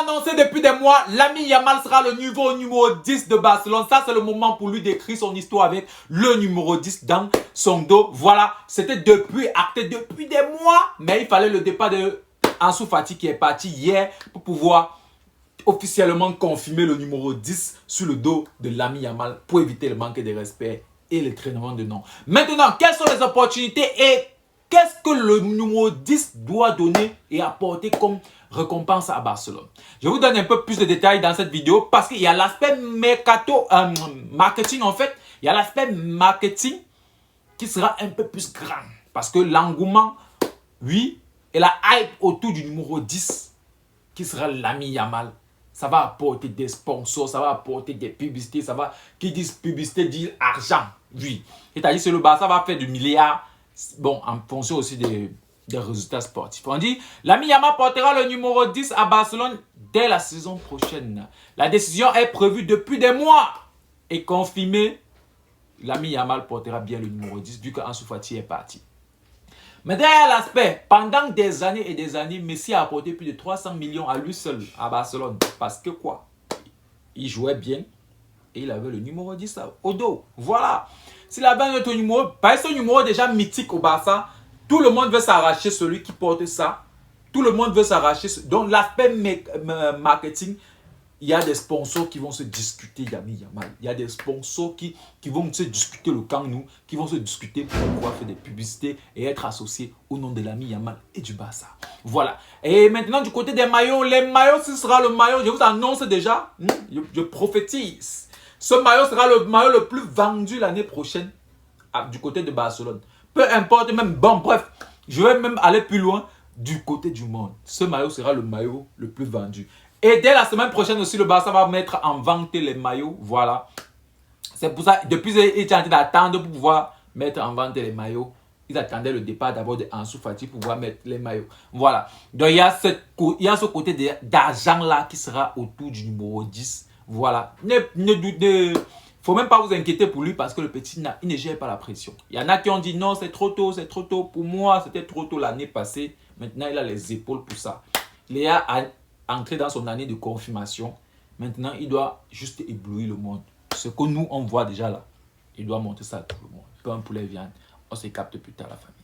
annoncé depuis des mois, Lamine Yamal sera le nouveau numéro 10 de Barcelone. Ça, c'est le moment pour lui d'écrire son histoire avec le numéro 10 dans son dos. Voilà, c'était acté depuis des mois. Mais il fallait le départ de Ansu Fati qui est parti hier pour pouvoir officiellement confirmer le numéro 10 sur le dos de Lamine Yamal pour éviter le manque de respect et le traînement de nom. Maintenant, quelles sont les opportunités et qu'est-ce que le numéro 10 doit donner et apporter comme récompense à Barcelone? Je vous donne un peu plus de détails dans cette vidéo parce qu'il y a l'aspect marketing en fait. Il y a l'aspect marketing qui sera un peu plus grand. Parce que l'engouement, oui, et la hype autour du numéro 10 qui sera Lamine Yamal, ça va apporter des sponsors, ça va apporter des publicités, ça va, qui disent publicité, dit argent, oui. C'est-à-dire que le Barça va faire du milliard. Bon, en fonction aussi des résultats sportifs. On dit, Lamine Yamal portera le numéro 10 à Barcelone dès la saison prochaine. La décision est prévue depuis des mois et confirmée. Lamine Yamal portera bien le numéro 10 vu qu'Ansu Fati est parti. Mais derrière l'aspect, pendant des années et des années, Messi a apporté plus de 300 millions à lui seul à Barcelone. Parce que quoi? Il jouait bien et il avait le numéro 10 au dos. Voilà. S'il avait un autre numéro, par ce numéro déjà mythique au Barça, tout le monde veut s'arracher celui qui porte ça. Tout le monde veut s'arracher. Donc l'aspect marketing, il y a des sponsors qui vont se discuter Lamine Yamal. Il y a des sponsors qui vont se discuter le camp nous, qui vont se discuter pour pouvoir faire des publicités et être associés au nom de Lamine Yamal et du Barça. Voilà. Et maintenant du côté des maillots, les maillots, ce sera le maillot, je vous annonce déjà, je prophétise. Ce maillot sera le maillot le plus vendu l'année prochaine du côté de Barcelone. Peu importe, même, bon, bref, je vais même aller plus loin du côté du monde. Ce maillot sera le maillot le plus vendu. Et dès la semaine prochaine aussi, le Barça va mettre en vente les maillots. Voilà. C'est pour ça, depuis ils étaient en train d'attendre pour pouvoir mettre en vente les maillots. Ils attendaient le départ d'abord de Ansu Fati pour pouvoir mettre les maillots. Voilà. Donc il y a ce côté d'argent là qui sera autour du numéro 10. Voilà. Ne faut même pas vous inquiéter pour lui parce que le petit, il ne gère pas la pression. Il y en a qui ont dit non, c'est trop tôt, c'est trop tôt. Pour moi, c'était trop tôt l'année passée. Maintenant, il a les épaules pour ça. Léa a entré dans son année de confirmation. Maintenant, il doit juste éblouir le monde. Ce que nous, on voit déjà là, il doit montrer ça à tout le monde. Comme un poulet viande. On se capte plus tard la famille.